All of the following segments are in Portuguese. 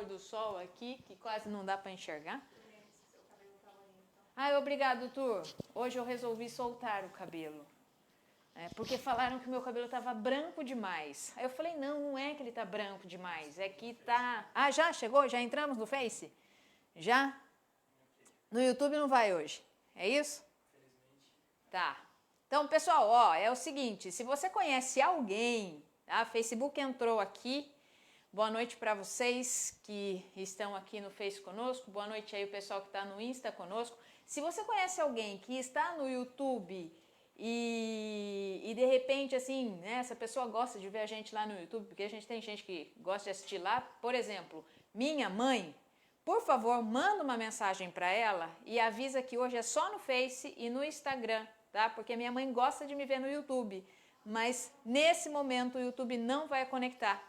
do sol aqui, que quase não dá para enxergar. Ai, obrigado, Tur. Hoje eu resolvi soltar o cabelo. Porque falaram que meu cabelo estava branco demais. Aí eu falei, não é que ele está branco demais, é que tá... Ah, já chegou? Já entramos no Face? Já? No YouTube não vai hoje, é isso? Tá. Então, pessoal, ó, é o seguinte, se você conhece alguém, tá? Facebook entrou aqui, boa noite para vocês que estão aqui no Face conosco, boa noite aí o pessoal que está no Insta conosco. Se você conhece alguém que está no YouTube e de repente, assim, né, essa pessoa gosta de ver a gente lá no YouTube, porque a gente tem gente que gosta de assistir lá, por exemplo, minha mãe, por favor, manda uma mensagem para ela e avisa que hoje é só no Face e no Instagram, tá? Porque minha mãe gosta de me ver no YouTube, mas nesse momento o YouTube não vai conectar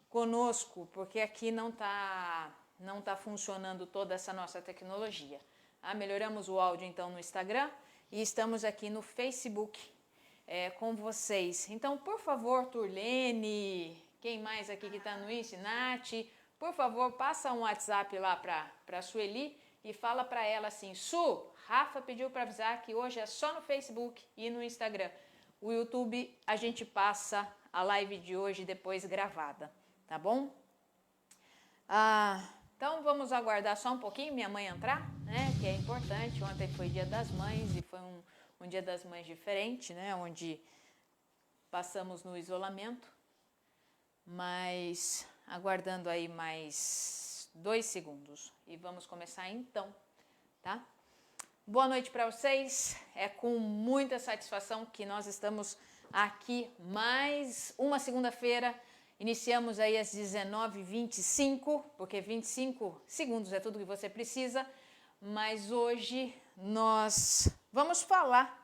conosco, porque aqui não tá funcionando toda essa nossa tecnologia. Melhoramos o áudio então no Instagram e estamos aqui no Facebook com vocês. Então, por favor, Turlene, quem mais aqui que está no Insta, Nath, por favor, passa um WhatsApp lá para a Sueli e fala para ela assim, Su, Rafa pediu para avisar que hoje é só no Facebook e no Instagram. O YouTube a gente passa a live de hoje depois gravada, tá bom? Então vamos aguardar só um pouquinho minha mãe entrar, né? Que é importante. Ontem foi Dia das Mães e foi um Dia das Mães diferente, né? Onde passamos no isolamento, mas aguardando aí mais 2 segundos e vamos começar então, tá? Boa noite para vocês. É com muita satisfação que nós estamos aqui mais uma segunda-feira. Iniciamos aí às 19h25, porque 25 segundos é tudo que você precisa, mas hoje nós vamos falar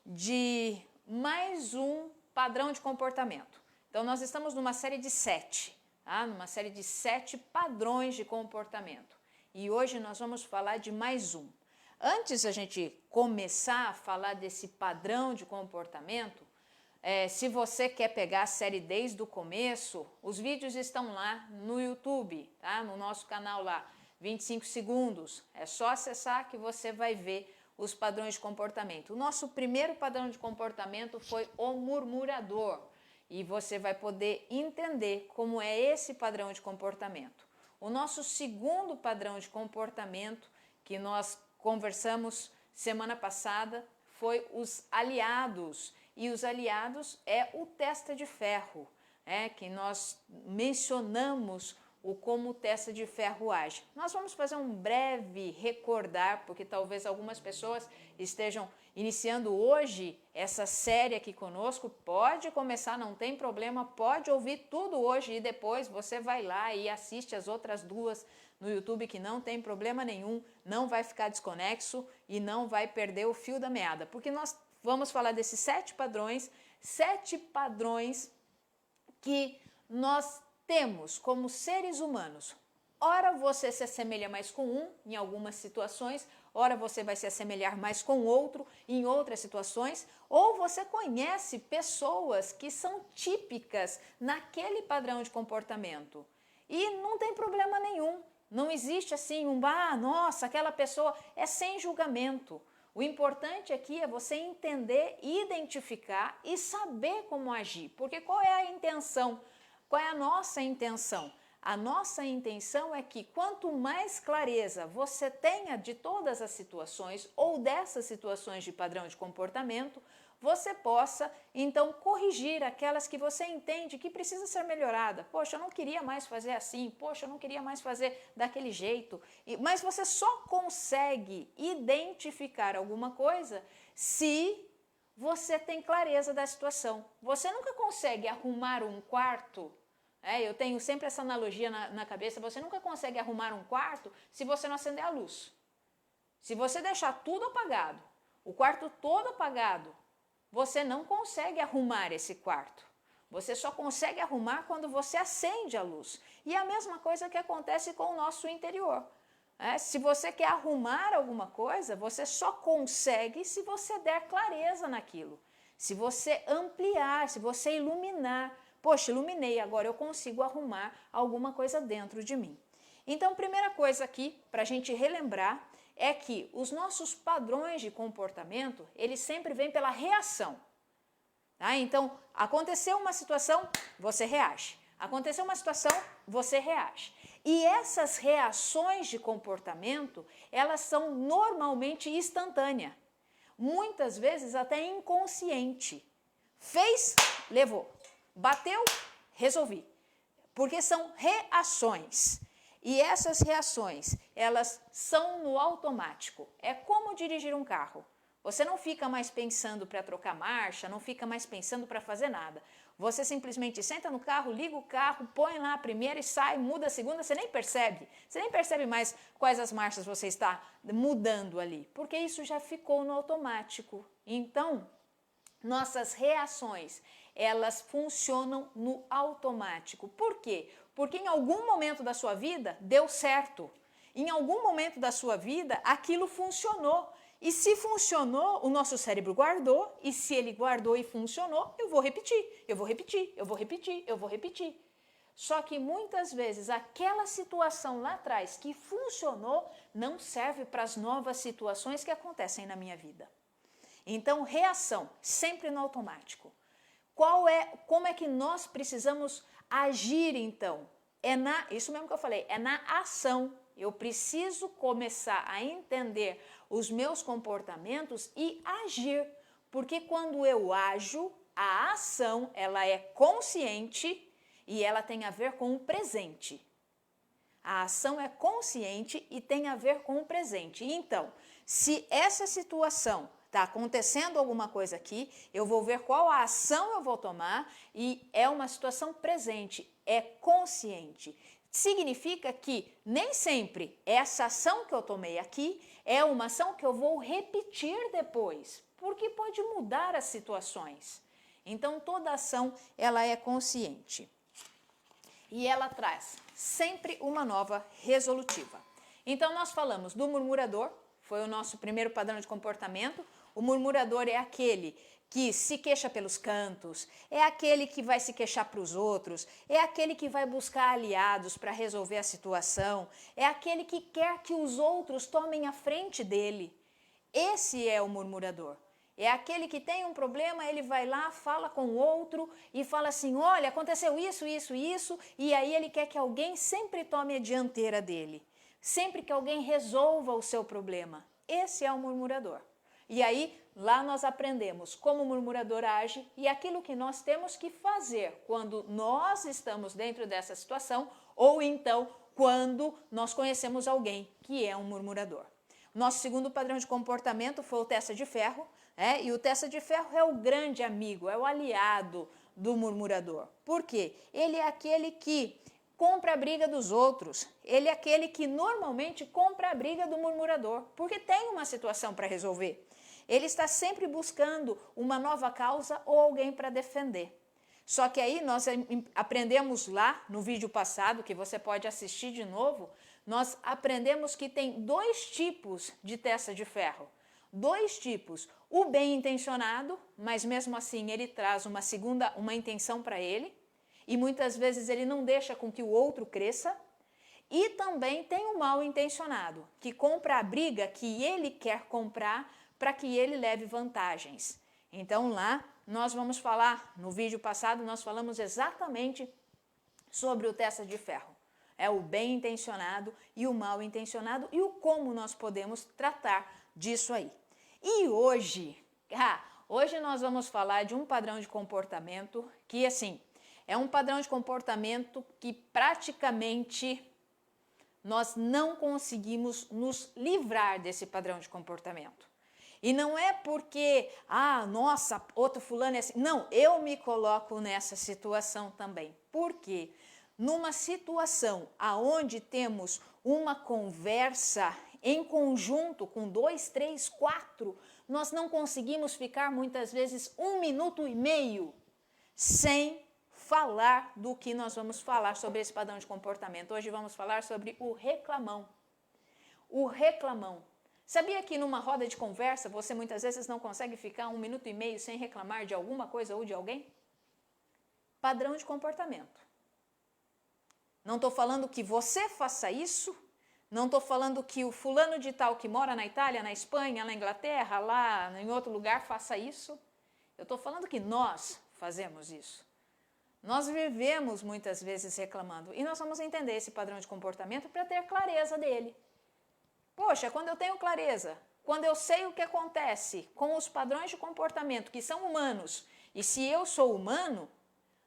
de mais um padrão de comportamento. Então nós estamos numa série de 7, tá? Numa série de 7 padrões de comportamento. E hoje nós vamos falar de mais um. Antes a gente começar a falar desse padrão de comportamento, se você quer pegar a série desde o começo, os vídeos estão lá no YouTube, tá? No nosso canal lá, 25 segundos. É só acessar que você vai ver os padrões de comportamento. O nosso primeiro padrão de comportamento foi o murmurador. E você vai poder entender como é esse padrão de comportamento. O nosso segundo padrão de comportamento, que nós conversamos semana passada, foi os aliados. E os aliados é o testa de ferro, que nós mencionamos como o testa de ferro age. Nós vamos fazer um breve recordar, porque talvez algumas pessoas estejam iniciando hoje essa série aqui conosco. Pode começar, não tem problema, pode ouvir tudo hoje e depois você vai lá e assiste as outras 2 no YouTube, que não tem problema nenhum, não vai ficar desconexo e não vai perder o fio da meada, porque nós vamos falar desses 7 padrões que nós temos como seres humanos. Ora você se assemelha mais com um em algumas situações, ora você vai se assemelhar mais com outro em outras situações, ou você conhece pessoas que são típicas naquele padrão de comportamento. E não tem problema nenhum, não existe assim nossa, aquela pessoa é sem julgamento. O importante aqui é você entender, identificar e saber como agir, porque qual é a intenção? Qual é a nossa intenção? A nossa intenção é que quanto mais clareza você tenha de todas as situações ou dessas situações de padrão de comportamento, você possa então corrigir aquelas que você entende que precisa ser melhorada. Poxa, eu não queria mais fazer assim, poxa, eu não queria mais fazer daquele jeito. Mas você só consegue identificar alguma coisa se você tem clareza da situação. Você nunca consegue arrumar um quarto. Eu tenho sempre essa analogia na cabeça, você nunca consegue arrumar um quarto se você não acender a luz. Se você deixar tudo apagado, o quarto todo apagado, você não consegue arrumar esse quarto. Você só consegue arrumar quando você acende a luz. E a mesma coisa que acontece com o nosso interior. Se você quer arrumar alguma coisa, você só consegue se você der clareza naquilo. Se você ampliar, se você iluminar. Poxa, iluminei, agora eu consigo arrumar alguma coisa dentro de mim. Então, primeira coisa aqui, para a gente relembrar, é que os nossos padrões de comportamento, eles sempre vêm pela reação. Tá? Então, aconteceu uma situação, você reage. Aconteceu uma situação, você reage. E essas reações de comportamento, elas são normalmente instantâneas. Muitas vezes até inconsciente. Fez, levou. Bateu, resolvi. Porque são reações. E essas reações, elas são no automático. É como dirigir um carro. Você não fica mais pensando para trocar marcha, não fica mais pensando para fazer nada. Você simplesmente senta no carro, liga o carro, põe lá a primeira e sai, muda a segunda, você nem percebe. Você nem percebe mais quais as marchas você está mudando ali, porque isso já ficou no automático. Então, nossas reações, elas funcionam no automático. Por quê? Porque em algum momento da sua vida deu certo. Em algum momento da sua vida aquilo funcionou. E se funcionou, o nosso cérebro guardou, e se ele guardou e funcionou, eu vou repetir, eu vou repetir, eu vou repetir, eu vou repetir. Só que muitas vezes aquela situação lá atrás que funcionou não serve para as novas situações que acontecem na minha vida. Então, reação, sempre no automático. Como é que nós precisamos agir então? Isso mesmo que eu falei, é na ação. Eu preciso começar a entender os meus comportamentos e agir. Porque quando eu ajo, a ação, ela é consciente e ela tem a ver com o presente. A ação é consciente e tem a ver com o presente. Então, se essa situação está acontecendo alguma coisa aqui, eu vou ver qual a ação eu vou tomar e é uma situação presente, é consciente. Significa que nem sempre essa ação que eu tomei aqui é uma ação que eu vou repetir depois, porque pode mudar as situações. Então, toda ação, ela é consciente. E ela traz sempre uma nova resolutiva. Então, nós falamos do murmurador, foi o nosso primeiro padrão de comportamento. O murmurador é aquele que se queixa pelos cantos, é aquele que vai se queixar para os outros, é aquele que vai buscar aliados para resolver a situação, é aquele que quer que os outros tomem a frente dele. Esse é o murmurador. É aquele que tem um problema, ele vai lá, fala com o outro e fala assim, olha, aconteceu isso, isso, isso, e aí ele quer que alguém sempre tome a dianteira dele, sempre que alguém resolva o seu problema. Esse é o murmurador. E aí, lá nós aprendemos como o murmurador age e aquilo que nós temos que fazer quando nós estamos dentro dessa situação ou então quando nós conhecemos alguém que é um murmurador. Nosso segundo padrão de comportamento foi o testa de ferro, e o testa de ferro é o grande amigo, é o aliado do murmurador. Por quê? Ele é aquele que compra a briga dos outros, ele é aquele que normalmente compra a briga do murmurador, porque tem uma situação para resolver. Ele está sempre buscando uma nova causa ou alguém para defender. Só que aí nós aprendemos lá no vídeo passado, que você pode assistir de novo, nós aprendemos que tem dois tipos de testa de ferro. Dois tipos. O bem intencionado, mas mesmo assim ele traz uma intenção para ele, e muitas vezes ele não deixa com que o outro cresça. E também tem o mal intencionado, que compra a briga que ele quer comprar para que ele leve vantagens. Então lá nós vamos falar, no vídeo passado nós falamos exatamente sobre o testa de ferro. É o bem intencionado e o mal intencionado e o como nós podemos tratar disso aí. E hoje nós vamos falar de um padrão de comportamento que, assim, é um padrão de comportamento que praticamente nós não conseguimos nos livrar desse padrão de comportamento. E não é porque, nossa, outro fulano é assim. Não, eu me coloco nessa situação também. Por quê? Numa situação onde temos uma conversa em conjunto com 2, 3, 4, nós não conseguimos ficar muitas vezes 1 minuto e meio sem falar do que nós vamos falar sobre esse padrão de comportamento. Hoje vamos falar sobre o reclamão. O reclamão. Sabia que numa roda de conversa você muitas vezes não consegue ficar 1 minuto e meio sem reclamar de alguma coisa ou de alguém? Padrão de comportamento. não estou falando que você faça isso, não estou falando que o fulano de tal que mora na Itália, na Espanha, na Inglaterra, lá em outro lugar faça isso. Eu estou falando que nós fazemos isso. Nós vivemos muitas vezes reclamando e nós vamos entender esse padrão de comportamento para ter clareza dele. Poxa, quando eu tenho clareza, quando eu sei o que acontece com os padrões de comportamento que são humanos e se eu sou humano,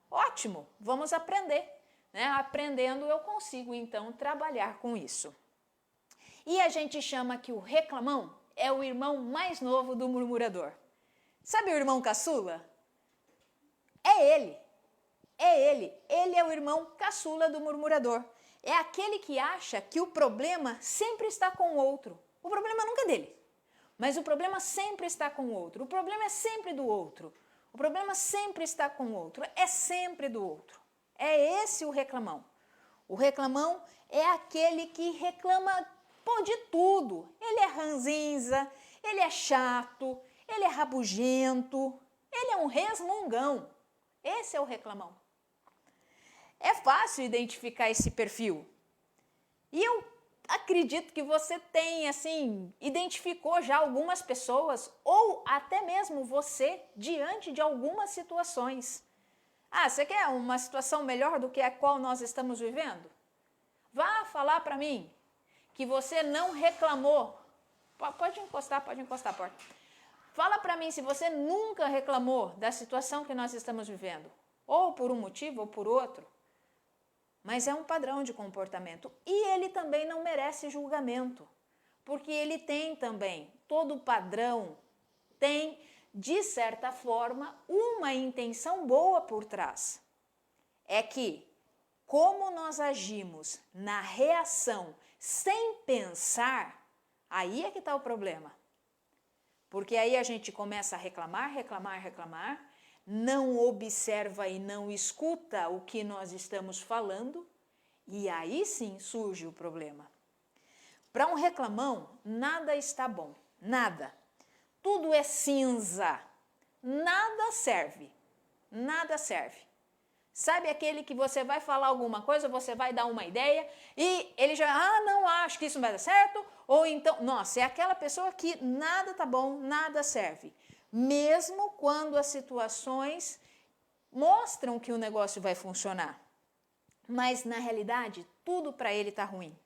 ótimo, vamos aprender. Né? Aprendendo eu consigo então trabalhar com isso. E a gente chama que o reclamão é o irmão mais novo do murmurador. Sabe o irmão caçula? É ele. Ele é o irmão caçula do murmurador. É aquele que acha que o problema sempre está com o outro. O problema nunca é dele, mas o problema sempre está com o outro. O problema é sempre do outro. O problema sempre está com o outro, é sempre do outro. É esse o reclamão. O reclamão é aquele que reclama de tudo. Ele é ranzinza, ele é chato, ele é rabugento, ele é um resmungão. Esse é o reclamão. É fácil identificar esse perfil. E eu acredito que você tem, assim, identificou já algumas pessoas ou até mesmo você diante de algumas situações. Ah, você quer uma situação melhor do que a qual nós estamos vivendo? Vá falar para mim que você não reclamou. Pode encostar a porta. Fala para mim se você nunca reclamou da situação que nós estamos vivendo. Ou por um motivo ou por outro. Mas é um padrão de comportamento. E ele também não merece julgamento. Porque ele tem também, todo padrão tem, de certa forma, uma intenção boa por trás. É que, como nós agimos na reação sem pensar, aí é que está o problema. Porque aí a gente começa a reclamar, não observa e não escuta o que nós estamos falando, e aí sim surge o problema. Para um reclamão, nada está bom, nada. Tudo é cinza, nada serve. Sabe aquele que você vai falar alguma coisa, você vai dar uma ideia e ele já, não acho que isso não vai dar certo, ou então, nossa, é aquela pessoa que nada tá bom, nada serve. Mesmo quando as situações mostram que o negócio vai funcionar. Mas na realidade, tudo para ele tá ruim.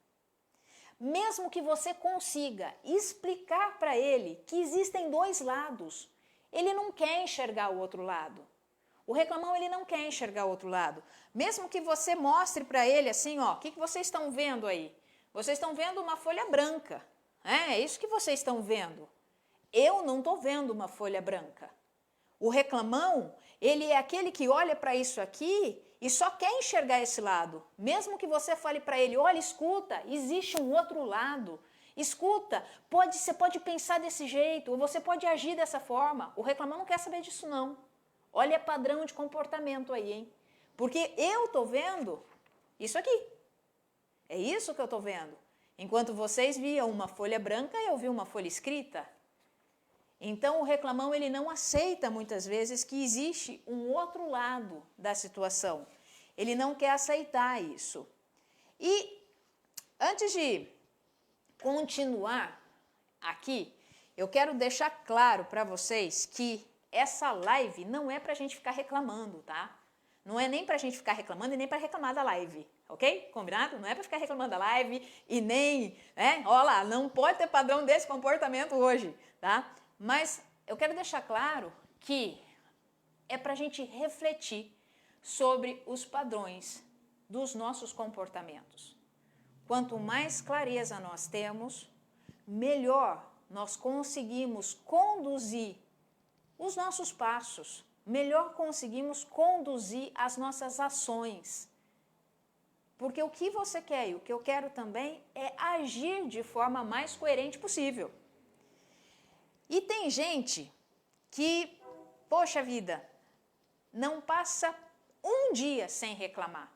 Mesmo que você consiga explicar para ele que existem dois lados, ele não quer enxergar o outro lado. O reclamão, ele não quer enxergar o outro lado. Mesmo que você mostre para ele assim, ó, o que vocês estão vendo aí? Vocês estão vendo uma folha branca. É isso que vocês estão vendo. Eu não estou vendo uma folha branca. O reclamão, ele é aquele que olha para isso aqui e só quer enxergar esse lado. Mesmo que você fale para ele, olha, escuta, existe um outro lado. Escuta, você pode pensar desse jeito, ou você pode agir dessa forma. O reclamão não quer saber disso, não. Olha padrão de comportamento aí, hein? Porque eu estou vendo isso aqui. É isso que eu estou vendo. Enquanto vocês viam uma folha branca, eu vi uma folha escrita. Então, o reclamão, ele não aceita muitas vezes que existe um outro lado da situação. Ele não quer aceitar isso. E, antes de continuar aqui, eu quero deixar claro para vocês que essa live não é para a gente ficar reclamando, tá? Não é nem para a gente ficar reclamando e nem para reclamar da live, ok? Combinado? Não é para ficar reclamando da live e nem, olha lá, não pode ter padrão desse comportamento hoje, tá? Mas eu quero deixar claro que é para a gente refletir sobre os padrões dos nossos comportamentos. Quanto mais clareza nós temos, melhor nós conseguimos conduzir os nossos passos, melhor conseguimos conduzir as nossas ações. Porque o que você quer e o que eu quero também é agir de forma mais coerente possível. E tem gente que, poxa vida, não passa um dia sem reclamar.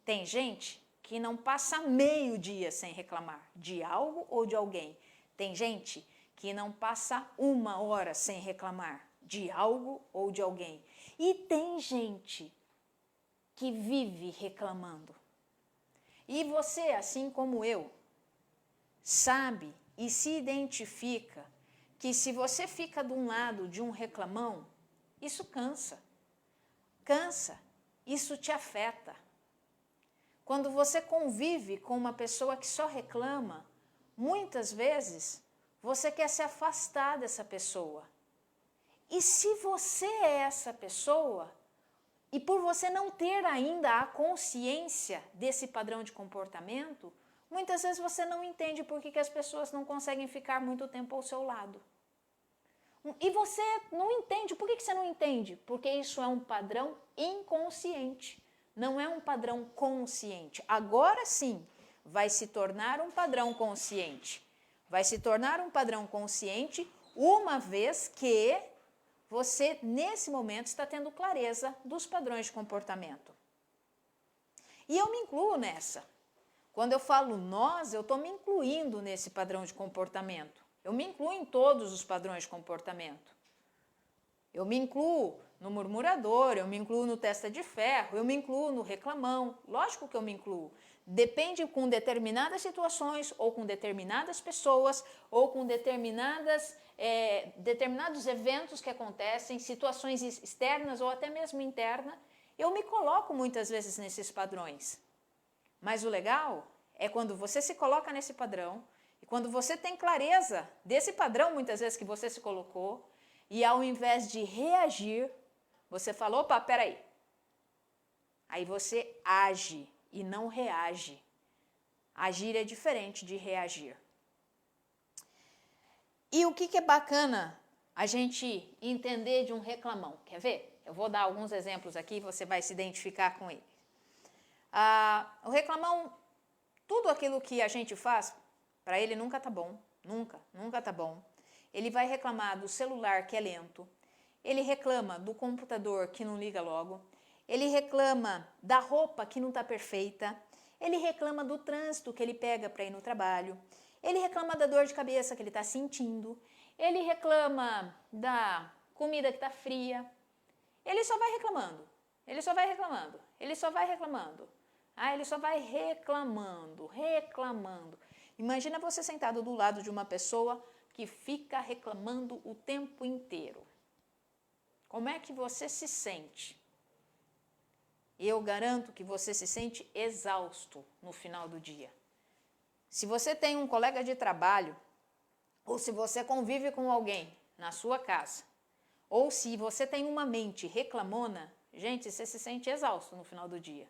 Tem gente que não passa meio dia sem reclamar de algo ou de alguém. Tem gente que não passa uma hora sem reclamar de algo ou de alguém. E tem gente que vive reclamando. E você, assim como eu, sabe e se identifica que se você fica de um lado de um reclamão, isso cansa. Cansa, isso te afeta. Quando você convive com uma pessoa que só reclama, muitas vezes você quer se afastar dessa pessoa. E se você é essa pessoa, e por você não ter ainda a consciência desse padrão de comportamento, muitas vezes você não entende por que as pessoas não conseguem ficar muito tempo ao seu lado. E você não entende. Por que você não entende? Porque isso é um padrão inconsciente, não é um padrão consciente. Agora sim, vai se tornar um padrão consciente. Vai se tornar um padrão consciente uma vez que você, nesse momento, está tendo clareza dos padrões de comportamento. E eu me incluo nessa. Quando eu falo nós, eu estou me incluindo nesse padrão de comportamento. Eu me incluo em todos os padrões de comportamento. Eu me incluo no murmurador, eu me incluo no testa de ferro, eu me incluo no reclamão. Lógico que eu me incluo. Depende com determinadas situações, ou com determinadas pessoas, ou com determinados eventos que acontecem, situações externas ou até mesmo internas, eu me coloco muitas vezes nesses padrões. Mas o legal é quando você se coloca nesse padrão, e quando você tem clareza desse padrão, muitas vezes, que você se colocou, e ao invés de reagir, você fala, opa, peraí. Aí você age e não reage. Agir é diferente de reagir. E o que é bacana a gente entender de um reclamão? Quer ver? Eu vou dar alguns exemplos aqui e você vai se identificar com ele. O reclamão, tudo aquilo que a gente faz, para ele nunca tá bom. Nunca tá bom. Ele vai reclamar do celular que é lento. Ele reclama do computador que não liga logo. Ele reclama da roupa que não está perfeita. Ele reclama do trânsito que ele pega para ir no trabalho. Ele reclama da dor de cabeça que ele está sentindo. Ele reclama da comida que está fria. Ele só vai reclamando. Ele só vai reclamando. Ele só vai reclamando. Ele só vai reclamando. Imagina você sentado do lado de uma pessoa que fica reclamando o tempo inteiro. Como é que você se sente? Eu garanto que você se sente exausto no final do dia. Se você tem um colega de trabalho, ou se você convive com alguém na sua casa, ou se você tem uma mente reclamona, gente, você se sente exausto no final do dia.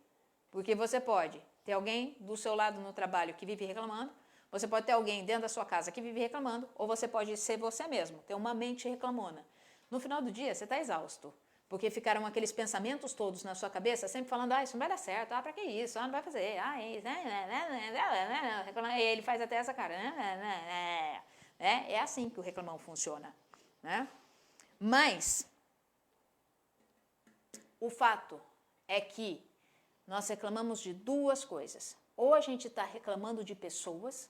Porque você pode ter alguém do seu lado no trabalho que vive reclamando, você pode ter alguém dentro da sua casa que vive reclamando, ou você pode ser você mesmo, ter uma mente reclamona. No final do dia, você está exausto. Porque ficaram aqueles pensamentos todos na sua cabeça, sempre falando, isso não vai dar certo, pra que isso, não vai fazer, isso, e ele faz até essa cara, é assim que o reclamão funciona, né? Mas, o fato é que nós reclamamos de duas coisas, ou a gente está reclamando de pessoas,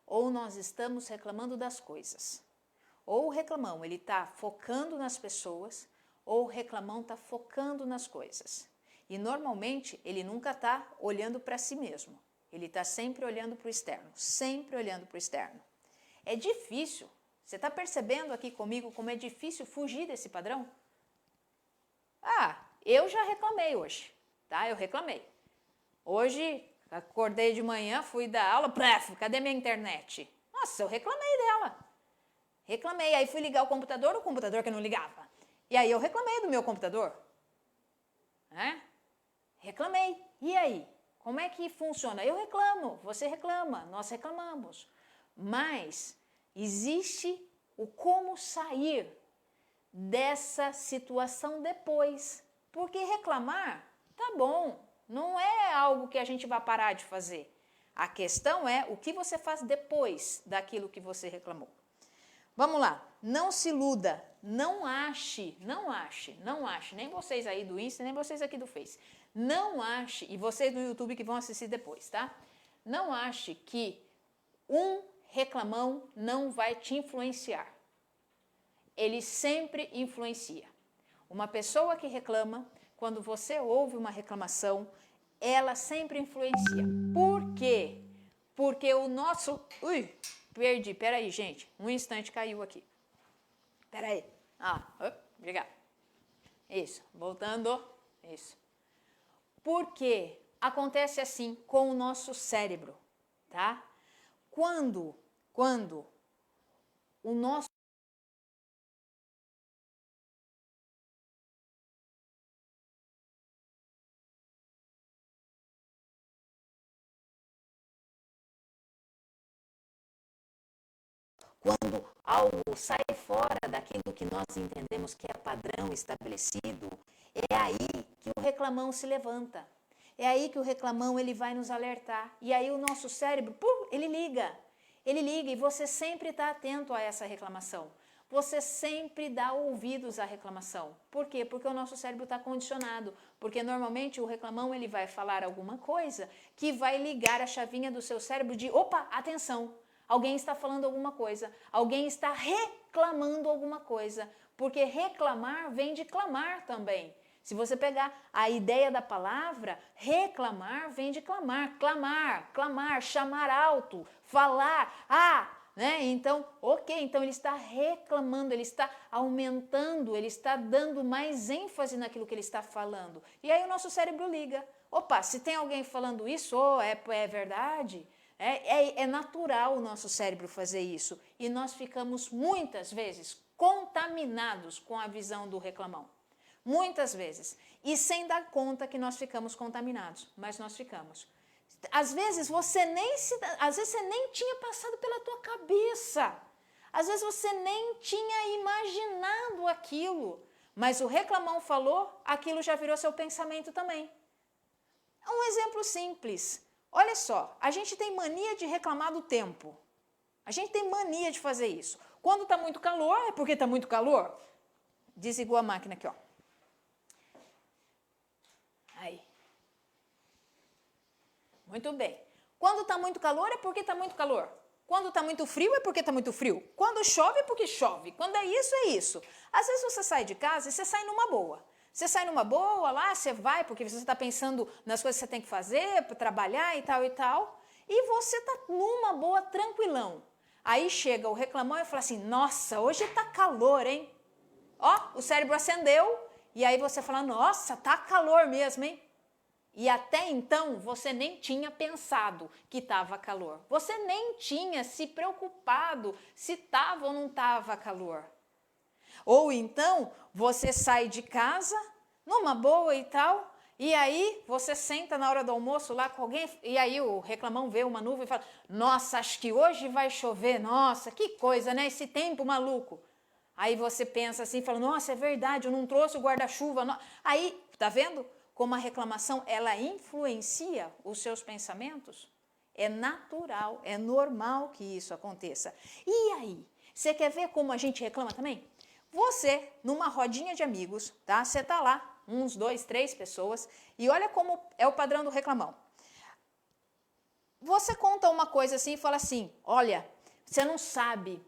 ou nós estamos reclamando das coisas. Ou o reclamão, ele está focando nas pessoas, ou o reclamão está focando nas coisas. E normalmente ele nunca está olhando para si mesmo. Ele está sempre olhando para o externo, sempre olhando para o externo. É difícil. Você está percebendo aqui comigo como é difícil fugir desse padrão? Eu já reclamei hoje, tá? Eu reclamei. Hoje, acordei de manhã, fui dar aula, cadê minha internet? Nossa, eu reclamei dela. Reclamei, aí fui ligar o computador que não ligava. E aí eu reclamei do meu computador. Reclamei. E aí? Como é que funciona? Eu reclamo, você reclama, nós reclamamos. Mas existe o como sair dessa situação depois. Porque reclamar, tá bom, não é algo que a gente vai parar de fazer. A questão é o que você faz depois daquilo que você reclamou. Vamos lá, não se iluda, não ache, nem vocês aí do Insta, nem vocês aqui do Face, não ache, e vocês do YouTube que vão assistir depois, tá? Não ache que um reclamão não vai te influenciar. Ele sempre influencia. Uma pessoa que reclama, quando você ouve uma reclamação, ela sempre influencia. Por Por quê? Porque o nosso... Ui, perdi, peraí, gente. Um instante caiu aqui. Peraí. Obrigada. Isso, voltando. Isso. Por quê? Acontece assim com o nosso cérebro, tá? Quando o nosso quando algo sai fora daquilo que nós entendemos que é padrão estabelecido, é aí que o reclamão se levanta. É aí que o reclamão ele vai nos alertar. E aí o nosso cérebro, ele liga. Ele liga e você sempre está atento a essa reclamação. Você sempre dá ouvidos à reclamação. Por quê? Porque o nosso cérebro está condicionado. Porque normalmente o reclamão ele vai falar alguma coisa que vai ligar a chavinha do seu cérebro de opa, atenção. Alguém está falando alguma coisa, alguém está reclamando alguma coisa, porque reclamar vem de clamar também. Se você pegar a ideia da palavra, reclamar vem de clamar, clamar, chamar alto, falar, né? Então, então ele está reclamando, ele está aumentando, ele está dando mais ênfase naquilo que ele está falando. E aí o nosso cérebro liga, opa, se tem alguém falando isso, é verdade? É natural o nosso cérebro fazer isso e nós ficamos muitas vezes contaminados com a visão do reclamão. Muitas vezes. E sem dar conta que nós ficamos contaminados, mas nós ficamos. Às vezes você nem tinha passado pela tua cabeça. Às vezes você nem tinha imaginado aquilo, mas o reclamão falou, aquilo já virou seu pensamento também. É um exemplo simples. Olha só, a gente tem mania de reclamar do tempo. A gente tem mania de fazer isso. Quando está muito calor, é porque está muito calor. Desligou a máquina aqui, ó. Aí. Muito bem. Quando está muito calor, é porque está muito calor. Quando está muito frio, é porque está muito frio. Quando chove, é porque chove. Quando é isso. Às vezes você sai de casa e você sai numa boa. Você sai numa boa, lá você vai porque você está pensando nas coisas que você tem que fazer, para trabalhar e tal, e você está numa boa, tranquilão. Aí chega o reclamão e fala assim, nossa, hoje está calor, hein? Ó, o cérebro acendeu, e aí você fala, nossa, tá calor mesmo, hein? E até então você nem tinha pensado que estava calor. Você nem tinha se preocupado se estava ou não estava calor. Ou então, você sai de casa, numa boa e tal, e aí você senta na hora do almoço lá com alguém, e aí o reclamão vê uma nuvem e fala, nossa, acho que hoje vai chover, nossa, que coisa, né, esse tempo maluco. Aí você pensa assim, fala, nossa, é verdade, eu não trouxe o guarda-chuva. Aí, tá vendo como a reclamação, ela influencia os seus pensamentos? É natural, é normal que isso aconteça. E aí, você quer ver como a gente reclama também? Você, numa rodinha de amigos, tá? Você tá lá, 1, 2, 3 pessoas, e olha como é o padrão do reclamão. Você conta uma coisa assim e fala assim, olha, você não sabe,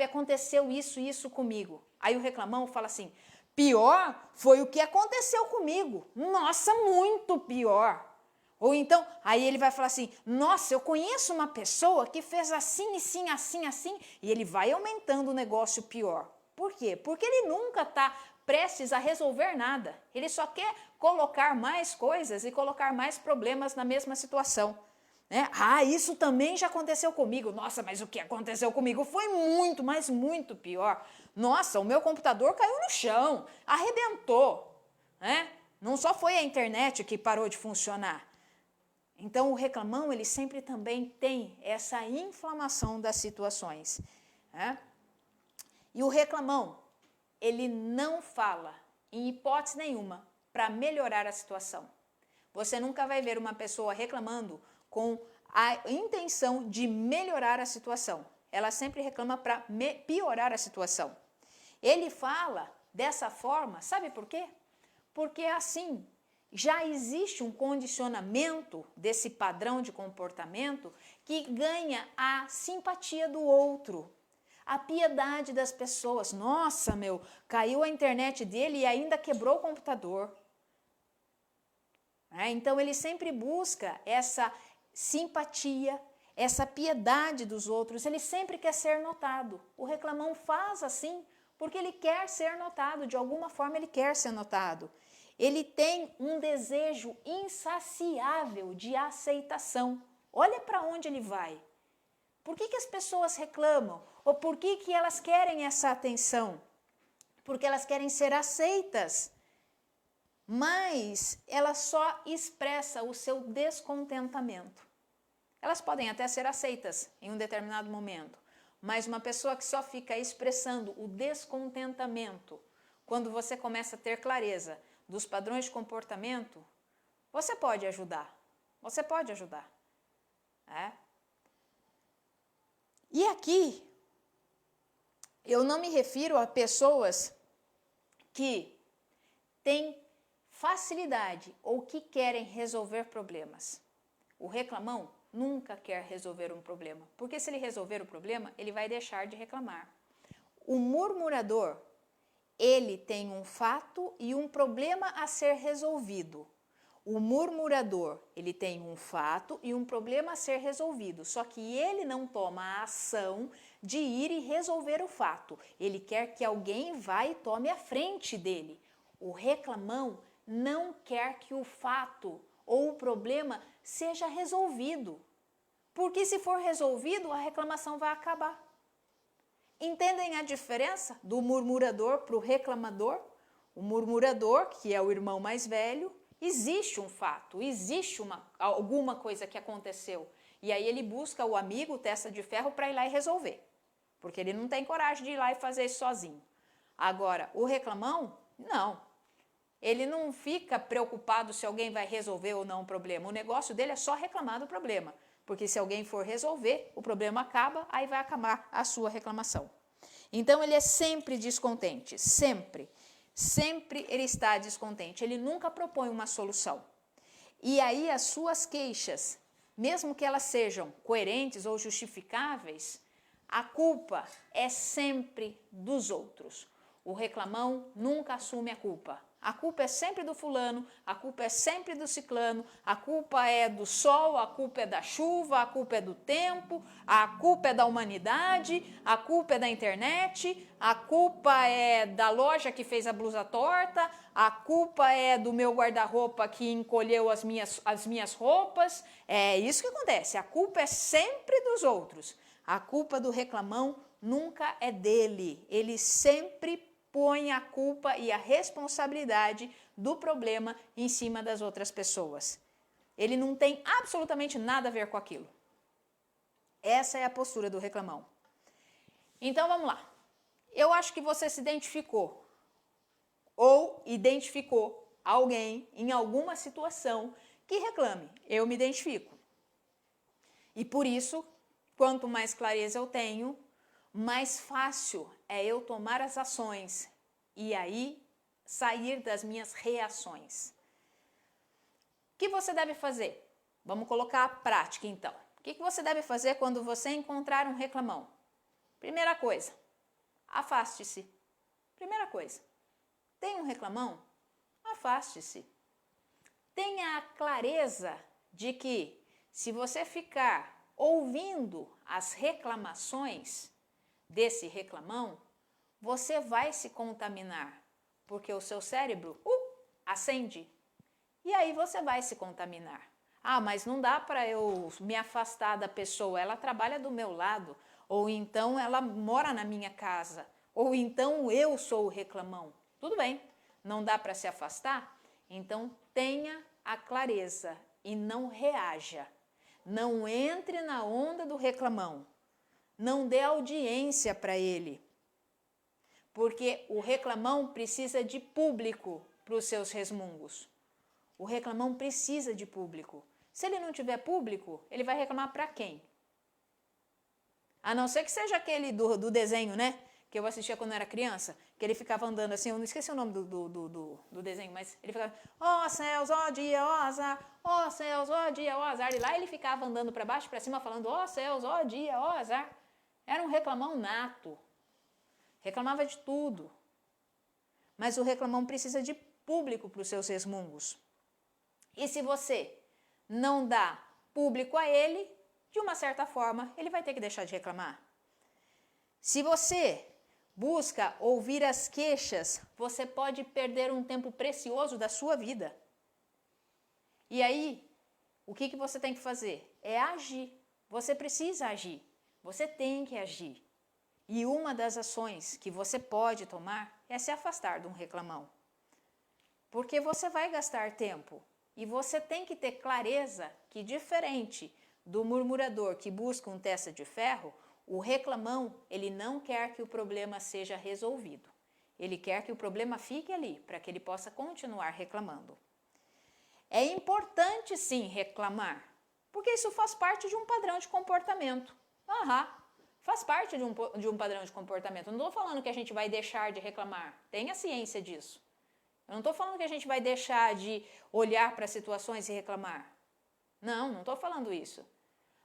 aconteceu isso comigo. Aí o reclamão fala assim, pior foi o que aconteceu comigo. Nossa, muito pior. Ou então, aí ele vai falar assim, nossa, eu conheço uma pessoa que fez assim, assim, e ele vai aumentando o negócio pior. Por quê? Porque ele nunca está prestes a resolver nada. Ele só quer colocar mais coisas e colocar mais problemas na mesma situação. Né? Isso também já aconteceu comigo. Nossa, mas o que aconteceu comigo foi muito, mas muito pior. Nossa, o meu computador caiu no chão, arrebentou. Né? Não só foi a internet que parou de funcionar. Então, o reclamão, ele sempre também tem essa inflamação das situações. Né? E o reclamão, ele não fala, em hipótese nenhuma, para melhorar a situação. Você nunca vai ver uma pessoa reclamando com a intenção de melhorar a situação. Ela sempre reclama para piorar a situação. Ele fala dessa forma, sabe por quê? Porque assim, já existe um condicionamento desse padrão de comportamento que ganha a simpatia do outro, a piedade das pessoas. Nossa, caiu a internet dele e ainda quebrou o computador. Então ele sempre busca simpatia, essa piedade dos outros, ele sempre quer ser notado. O reclamão faz assim porque ele quer ser notado, de alguma forma ele quer ser notado. Ele tem um desejo insaciável de aceitação. Olha para onde ele vai. Por que as pessoas reclamam? Ou por que elas querem essa atenção? Porque elas querem ser aceitas. Mas ela só expressa o seu descontentamento. Elas podem até ser aceitas em um determinado momento, mas uma pessoa que só fica expressando o descontentamento, quando você começa a ter clareza dos padrões de comportamento, você pode ajudar. Você pode ajudar. E aqui, eu não me refiro a pessoas que têm facilidade ou que querem resolver problemas. O reclamão nunca quer resolver um problema, porque se ele resolver o problema, ele vai deixar de reclamar. O murmurador, ele tem um fato e um problema a ser resolvido. O murmurador, ele tem um fato e um problema a ser resolvido, só que ele não toma a ação de ir e resolver o fato. Ele quer que alguém vá e tome a frente dele. O reclamão não quer que o fato ou o problema seja resolvido, porque se for resolvido, a reclamação vai acabar. Entendem a diferença do murmurador para o reclamador? O murmurador, que é o irmão mais velho, existe um fato, existe alguma coisa que aconteceu. E aí ele busca o amigo, testa de ferro, para ir lá e resolver. Porque ele não tem coragem de ir lá e fazer isso sozinho. Agora, o reclamão, não. Ele não fica preocupado se alguém vai resolver ou não o problema. O negócio dele é só reclamar do problema. Porque se alguém for resolver, o problema acaba, aí vai acabar a sua reclamação. Então ele é sempre descontente, sempre. Sempre ele está descontente, ele nunca propõe uma solução. E aí as suas queixas, mesmo que elas sejam coerentes ou justificáveis, a culpa é sempre dos outros. O reclamão nunca assume a culpa. A culpa é sempre do fulano, a culpa é sempre do ciclano, a culpa é do sol, a culpa é da chuva, a culpa é do tempo, a culpa é da humanidade, a culpa é da internet, a culpa é da loja que fez a blusa torta, a culpa é do meu guarda-roupa que encolheu as minhas roupas. É isso que acontece, a culpa é sempre dos outros. A culpa do reclamão nunca é dele, ele sempre põe a culpa e a responsabilidade do problema em cima das outras pessoas. Ele não tem absolutamente nada a ver com aquilo. Essa é a postura do reclamão. Então vamos lá. Eu acho que você se identificou ou identificou alguém em alguma situação que reclame. Eu me identifico. E por isso, quanto mais clareza eu tenho, mais fácil é eu tomar as ações e aí sair das minhas reações. O que você deve fazer? Vamos colocar a prática então. O que você deve fazer quando você encontrar um reclamão? Primeira coisa, afaste-se. Primeira coisa, tem um reclamão? Afaste-se. Tenha a clareza de que se você ficar ouvindo as reclamações desse reclamão, você vai se contaminar, porque o seu cérebro acende, e aí você vai se contaminar. Ah, mas não dá para eu me afastar da pessoa, ela trabalha do meu lado, ou então ela mora na minha casa, ou então eu sou o reclamão. Tudo bem, não dá para se afastar? Então tenha a clareza e não reaja. Não entre na onda do reclamão. Não dê audiência para ele, porque o reclamão precisa de público para os seus resmungos. O reclamão precisa de público. Se ele não tiver público, ele vai reclamar para quem? A não ser que seja aquele do desenho, né? Que eu assistia quando era criança, que ele ficava andando assim, eu não esqueci o nome do desenho, mas ele ficava, ó céus, ó dia, ó azar, ó céus, ó dia, ó azar. E lá ele ficava andando para baixo e para cima falando, ó céus, ó dia, ó azar. Era um reclamão nato. Reclamava de tudo. Mas o reclamão precisa de público para os seus resmungos. E se você não dá público a ele, de uma certa forma, ele vai ter que deixar de reclamar. Se você busca ouvir as queixas, você pode perder um tempo precioso da sua vida. E aí, o que você tem que fazer? É agir. Você precisa agir. Você tem que agir. E uma das ações que você pode tomar é se afastar de um reclamão. Porque você vai gastar tempo. E você tem que ter clareza que, diferente do murmurador que busca um testa de ferro, o reclamão, ele não quer que o problema seja resolvido. Ele quer que o problema fique ali, para que ele possa continuar reclamando. É importante, sim, reclamar, porque isso faz parte de um padrão de comportamento. Faz parte de um padrão de comportamento. Eu não estou falando que a gente vai deixar de reclamar. Tenha ciência disso. Eu não estou falando que a gente vai deixar de olhar para situações e reclamar. Não estou falando isso.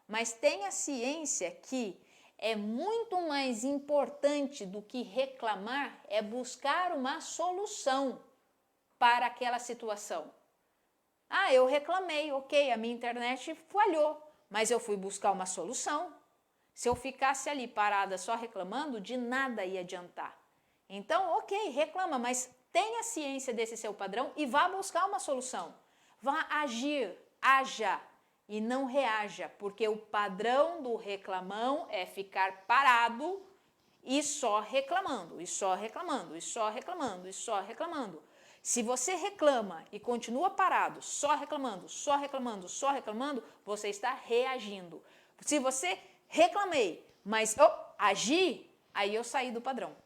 Mas tenha ciência que é muito mais importante do que reclamar é buscar uma solução para aquela situação. Eu reclamei, ok, a minha internet falhou, mas eu fui buscar uma solução. Se eu ficasse ali parada só reclamando, de nada ia adiantar. Então, ok, reclama, mas tenha ciência desse seu padrão e vá buscar uma solução. Vá agir, haja e não reaja, porque o padrão do reclamão é ficar parado e só reclamando, e só reclamando, e só reclamando, e só reclamando. Se você reclama e continua parado, só reclamando, só reclamando, só reclamando, você está reagindo. Se você reclamei, mas agi, aí eu saí do padrão.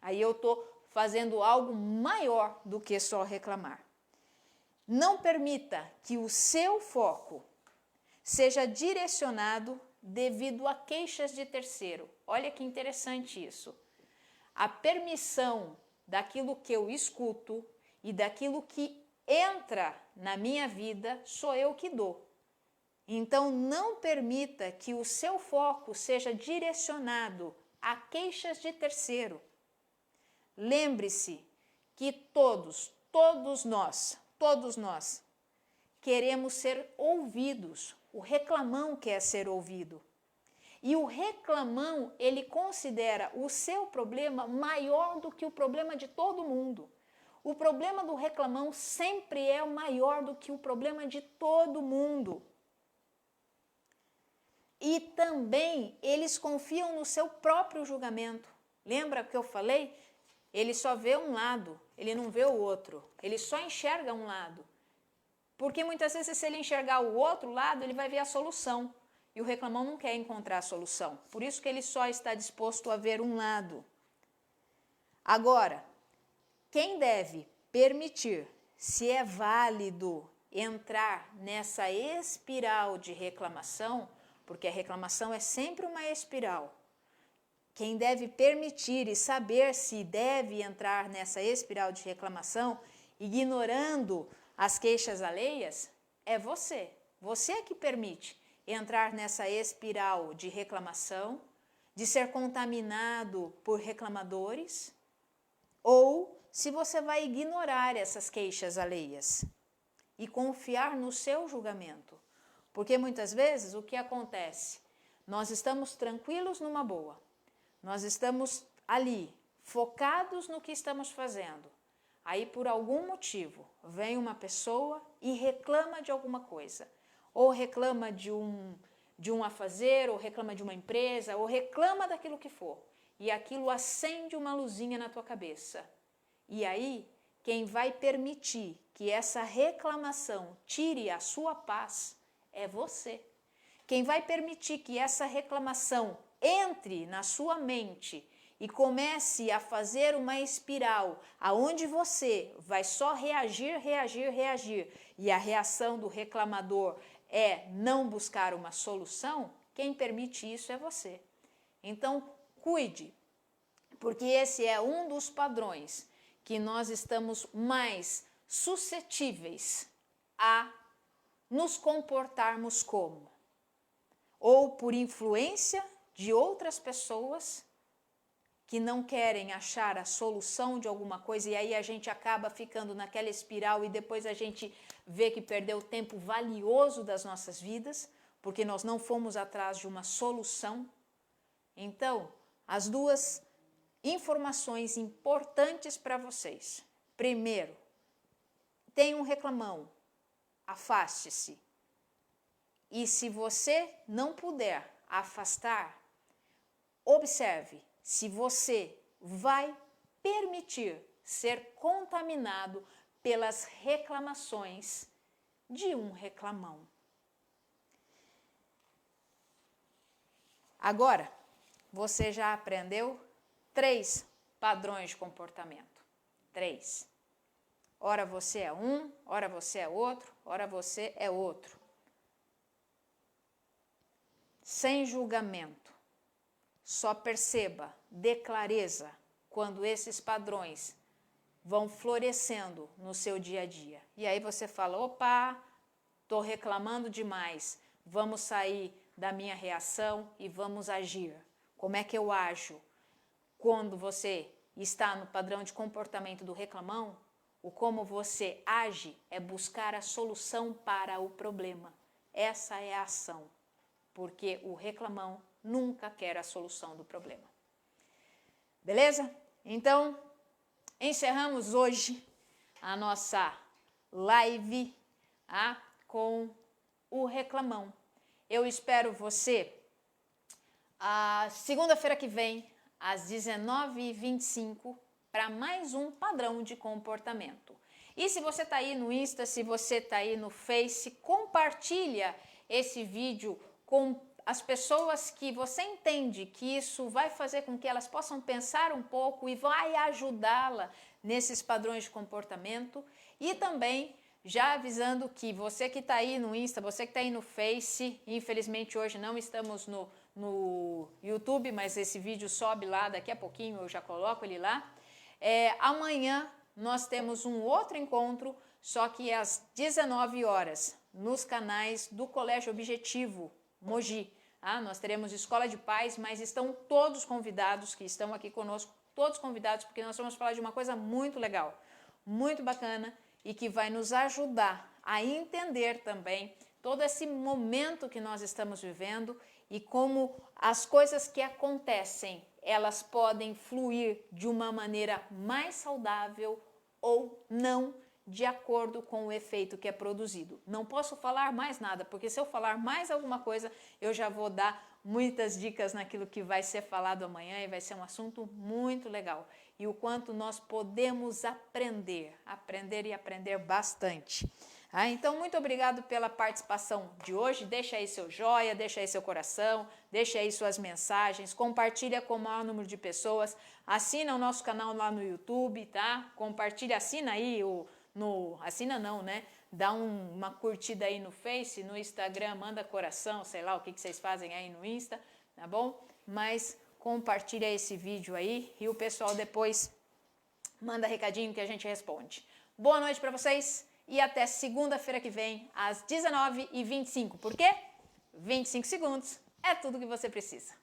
Aí eu estou fazendo algo maior do que só reclamar. Não permita que o seu foco seja direcionado devido a queixas de terceiro. Olha que interessante isso. A permissão daquilo que eu escuto e daquilo que entra na minha vida sou eu que dou. Então não permita que o seu foco seja direcionado a queixas de terceiro. Lembre-se que todos nós queremos ser ouvidos. O reclamão quer ser ouvido. E o reclamão, ele considera o seu problema maior do que o problema de todo mundo. O problema do reclamão sempre é maior do que o problema de todo mundo. E também eles confiam no seu próprio julgamento. Lembra que eu falei? Ele só vê um lado, ele não vê o outro. Ele só enxerga um lado. Porque muitas vezes, se ele enxergar o outro lado, ele vai ver a solução. E o reclamão não quer encontrar a solução. Por isso que ele só está disposto a ver um lado. Agora, quem deve permitir, se é válido, entrar nessa espiral de reclamação, porque a reclamação é sempre uma espiral. Quem deve permitir e saber se deve entrar nessa espiral de reclamação, ignorando as queixas alheias, é você. Você é que permite entrar nessa espiral de reclamação, de ser contaminado por reclamadores, ou se você vai ignorar essas queixas alheias e confiar no seu julgamento. Porque muitas vezes o que acontece? Nós estamos tranquilos numa boa, nós estamos ali, focados no que estamos fazendo. Aí, por algum motivo, vem uma pessoa e reclama de alguma coisa. Ou reclama de um afazer, ou reclama de uma empresa, ou reclama daquilo que for. E aquilo acende uma luzinha na tua cabeça. E aí, quem vai permitir que essa reclamação tire a sua paz é você. Quem vai permitir que essa reclamação entre na sua mente e comece a fazer uma espiral aonde você vai só reagir, e a reação do reclamador é não buscar uma solução, quem permite isso é você. Então, cuide, porque esse é um dos padrões que nós estamos mais suscetíveis a nos comportarmos como, ou por influência de outras pessoas que não querem achar a solução de alguma coisa e aí a gente acaba ficando naquela espiral e depois a gente vê que perdeu tempo valioso das nossas vidas, porque nós não fomos atrás de uma solução. Então, as duas informações importantes para vocês. Primeiro, tem um reclamão, afaste-se. E se você não puder afastar, observe se você vai permitir ser contaminado pelas reclamações de um reclamão. Agora, você já aprendeu 3 padrões de comportamento. 3. Ora você é um, ora você é outro, ora você é outro. Sem julgamento. Só perceba, dê clareza quando esses padrões vão florescendo no seu dia a dia. E aí você fala, opa, estou reclamando demais, vamos sair da minha reação e vamos agir. Como é que eu ajo? Quando você está no padrão de comportamento do reclamão, o como você age é buscar a solução para o problema. Essa é a ação, porque o reclamão nunca quer a solução do problema. Beleza? Então, encerramos hoje a nossa live com o reclamão. Eu espero você segunda-feira que vem, às 19h25, para mais um padrão de comportamento. E se você está aí no Insta, se você está aí no Face, compartilha esse vídeo com as pessoas que você entende que isso vai fazer com que elas possam pensar um pouco e vai ajudá-la nesses padrões de comportamento. E também já avisando que você que está aí no Insta, você que está aí no Face, infelizmente hoje não estamos no YouTube, mas esse vídeo sobe lá daqui a pouquinho, eu já coloco ele lá. Amanhã nós temos um outro encontro, só que às 19 horas, nos canais do Colégio Objetivo Mogi. Nós teremos Escola de Paz, mas estão todos convidados que estão aqui conosco, todos convidados, porque nós vamos falar de uma coisa muito legal, muito bacana e que vai nos ajudar a entender também todo esse momento que nós estamos vivendo e como as coisas que acontecem, elas podem fluir de uma maneira mais saudável ou não, de acordo com o efeito que é produzido. Não posso falar mais nada, porque se eu falar mais alguma coisa, eu já vou dar muitas dicas naquilo que vai ser falado amanhã e vai ser um assunto muito legal. E o quanto nós podemos aprender e aprender bastante. Então, muito obrigado pela participação de hoje. Deixa aí seu joia, deixa aí seu coração, deixa aí suas mensagens, compartilha com o maior número de pessoas, assina o nosso canal lá no YouTube, tá? Compartilha, assina aí assina não, né? Dá uma curtida aí no Face, no Instagram, manda coração, sei lá o que vocês fazem aí no Insta, tá bom? Mas compartilha esse vídeo aí e o pessoal depois manda recadinho que a gente responde. Boa noite para vocês e até segunda-feira que vem, às 19h25. Por quê? 25 segundos é tudo que você precisa.